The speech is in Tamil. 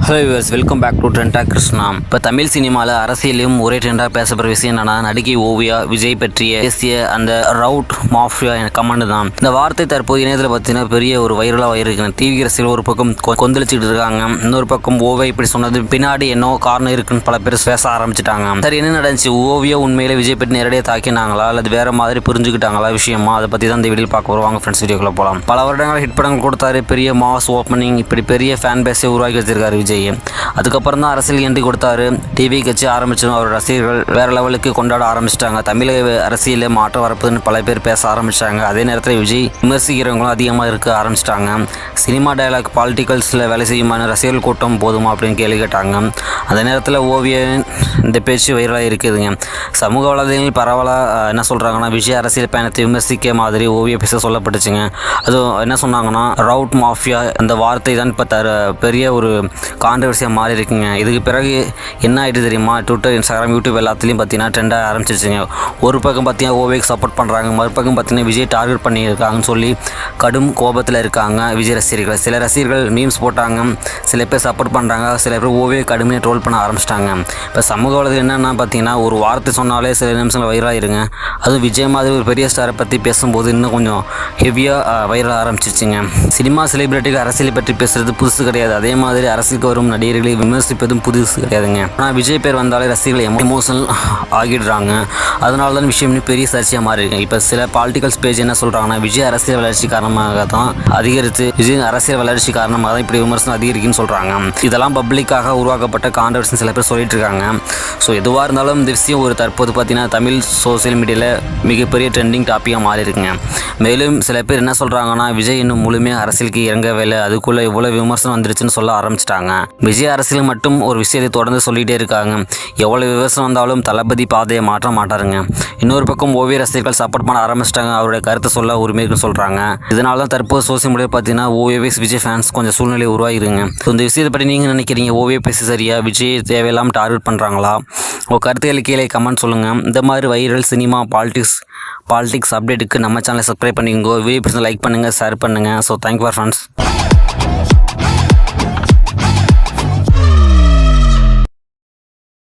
Hello viewers, welcome back to ட்ரெண்டா கிருஷ்ணா. இப்போ தமிழ் சினிமாவில் அரசியலையும் ஒரே ட்ரெண்டாக பேசப்படுற விஷயம் என்னன்னா, நடிகை ஓவியா விஜய் பற்றிய பேசிய அந்த ரவுட் மாஃபியா கமெண்ட் தான். இந்த வார்த்தை தற்போது இணையத்தில் பார்த்தீங்கன்னா பெரிய ஒரு வைரலாக இருக்கு. டிவி ரசிகர்கள் ஒரு பக்கம் கொந்தளிச்சுட்டு இருக்காங்க, இன்னொரு பக்கம் ஓவியா இப்படி சொன்னது பின்னாடி என்ன காரணம் இருக்குன்னு பல பேர் பேச ஆரம்பிச்சிட்டாங்க. சரி, என்ன நடந்துச்சு? ஓவியா உண்மையிலே விஜய் பற்றி நேரடியாக தாக்கினாங்களா அல்லது வேற மாதிரி புரிஞ்சுக்கிட்டாங்களா விஷயமா? அதை பற்றி தான் இந்த வீடியோ பார்க்க வருவாங்க. ஃப்ரெண்ட்ஸ், வீடியோக்குள்ள போகலாம். பல வருடங்கள் ஹிட் படங்கள் கொடுத்தாரு, பெரிய மாஸ் ஓப்பனிங், இப்படி பெரிய ஃபேன் பேஸை உருவாக்கி வச்சிருக்காரு விஜய். அதுக்கப்புறம் தான் அரசியல் என்ட்ரி கொடுத்தாரு. டிவி கட்சி ஆரம்பிச்சதும் அவர் ரசிகர்கள் வேற லெவலுக்கு கொண்டாட ஆரம்பிச்சிட்டாங்க. தமிழக அரசியலில் மாற்றம் வரப்புன்னு பல பேர் பேச ஆரம்பிச்சிட்டாங்க. அதே நேரத்தில் விஜய் விமர்சிக்கிறவங்களும் அதிகமாக இருக்க ஆரம்பிச்சிட்டாங்க. சினிமா டயலாக் பாலிட்டிக்கல்ஸில் வேலை செய்யுமான ரசிகர்கள் கூட்டம் போதுமா அப்படின்னு கேள்வி கேட்டாங்க. அதே நேரத்தில் ஓவியன் இந்த பேச்சு வைரலாக இருக்குதுங்க. சமூக வலைதளங்கள் பரவலாக என்ன சொல்கிறாங்கன்னா, விஜய் அரசியல் பயணத்தை விமர்சிக்க மாதிரி ஓவிய பேச சொல்லப்பட்டுச்சுங்க. அதுவும் என்ன சொன்னாங்கன்னா, ரவுட் மாஃபியா அந்த வார்த்தை தான் இப்போ பெரிய ஒரு கான்ட்ரவர்சியாக மாறி இருக்குங்க. இதுக்கு பிறகு என்ன ஆகிட்டு தெரியுமா? ட்விட்டர், இன்ஸ்டாகிராம், யூடியூப் எல்லாத்துலேயும் பார்த்தீங்கன்னா ட்ரெண்டாக ஆரம்பிச்சிருச்சுங்க. ஒரு பக்கம் பார்த்தீங்கன்னா ஓவியக்கு சப்போர்ட் பண்ணுறாங்க, மறுபக்கம் பார்த்தீங்கன்னா விஜய் டார்கெட் பண்ணியிருக்காங்கன்னு சொல்லி கடும் கோபத்தில் இருக்காங்க விஜய் ரசிகர்கள். சில ரசிகர்கள் மீம்ஸ் போட்டாங்க, சில பேர் சப்போர்ட் பண்ணுறாங்க, சில பேர் ஓவிய கடுமையாக ட்ரோல் பண்ண ஆரம்பிச்சிட்டாங்க. இப்போ சமூக வலைதளம் என்னென்னா பார்த்தீங்கன்னா, ஒரு வார்த்தை சொன்னாலே சில நிமிஷங்கள் வைரலாகிருங்க. அதுவும் விஜய் மாதிரி ஒரு பெரிய ஸ்டாரை பற்றி பேசும்போது இன்னும் கொஞ்சம் ஹெவியாக வைரல் ஆரம்பிச்சிருச்சுங்க. சினிமா செலிபிரிட்டிக்கு அரசியலை பற்றி பேசுகிறது புதுசு கிடையாது. அதே மாதிரி அரசியலுக்கு வரும் நடிகர்களை விமர்சிப்பதும் புதுசு கிடையாதுங்க. ஆனால் விஜய் பேர் வந்தாலே ரசிகர்கள் எமோஷனல் ஆகிடுறாங்க. அதனால தான் விஷயம் பெரிய சர்ச்சையாக மாறி இருக்கு. இப்போ சில பாலிட்டிக்கல்ஸ் பேஜ் என்ன சொல்கிறாங்கன்னா, விஜய் அரசியல் வளர்ச்சி காரணமாக தான் அதிகரித்து, விஜய் அரசியல் வளர்ச்சி காரணமாக தான் இப்படி விமர்சனம் அதிகரிக்குன்னு சொல்கிறாங்க. இதெல்லாம் பப்ளிக்காக உருவாக்கப்பட்ட கான்ட்ரவர்சி சில பேர் சொல்லிட்டு இருக்காங்க. ஸோ எதுவாக இருந்தாலும் இந்த விஷயம் ஒரு தற்போது பார்த்தீங்கன்னா தமிழ் சோசியல் மீடியாவில் மிகப்பெரிய ட்ரெண்டிங் டாப்பிக்காக மாறி இருக்குங்க. மேலும் சில பேர் என்ன சொல்கிறாங்கன்னா, விஜய் இன்னும் முழுமையாக அரசியலுக்கு இறங்கவே இல்லை, அதுக்குள்ளே இவ்வளோ விமர்சனம் வந்துருச்சுன்னு சொல்ல ஆரம்பிச்சிட்டாங்க. விஜய் அரசியல் மட்டும் ஒரு விஷயத்தை தொடர்ந்து சொல்லிகிட்டே இருக்காங்க. எவ்வளோ விமர்சனம் வந்தாலும் தளபதி பாதையை மாற்ற மாட்டாருங்க. இன்னொரு பக்கம் ஓவிய ரசிகர்கள் சப்போர்ட் பண்ண ஆரம்பிச்சிட்டாங்க, அவருடைய கருத்தை சொல்ல உரிமைக்கு சொல்கிறாங்க. இதனால தான் தற்போது சோசியல் மீடியா பார்த்தீங்கன்னா ஓவிய விஜய் ஃபேன்ஸ் கொஞ்சம் சூழ்நிலை உருவாகிருங்க. இந்த விஷயத்தை பற்றி நீங்கள் நினைக்கிறீங்க? ஓவிய பேசி சரியா? விஜய் தேவையில்லாமல் டார்கெட் பண்ணுறாங்களா? உங்கள் கருத்துக்களை கீழே கமெண்ட் சொல்லுங்கள். இந்த மாதிரி வைரல் சினிமா பாலிடிக்ஸ் அப்டேட்டுக்கு நம்ம சேனலை சப்ஸ்கிரைப் பண்ணிக்கோங்க. வீடியோ பிடிச்சா லைக் பண்ணுங்கள், ஷேர் பண்ணுங்கள். So thank you for friends.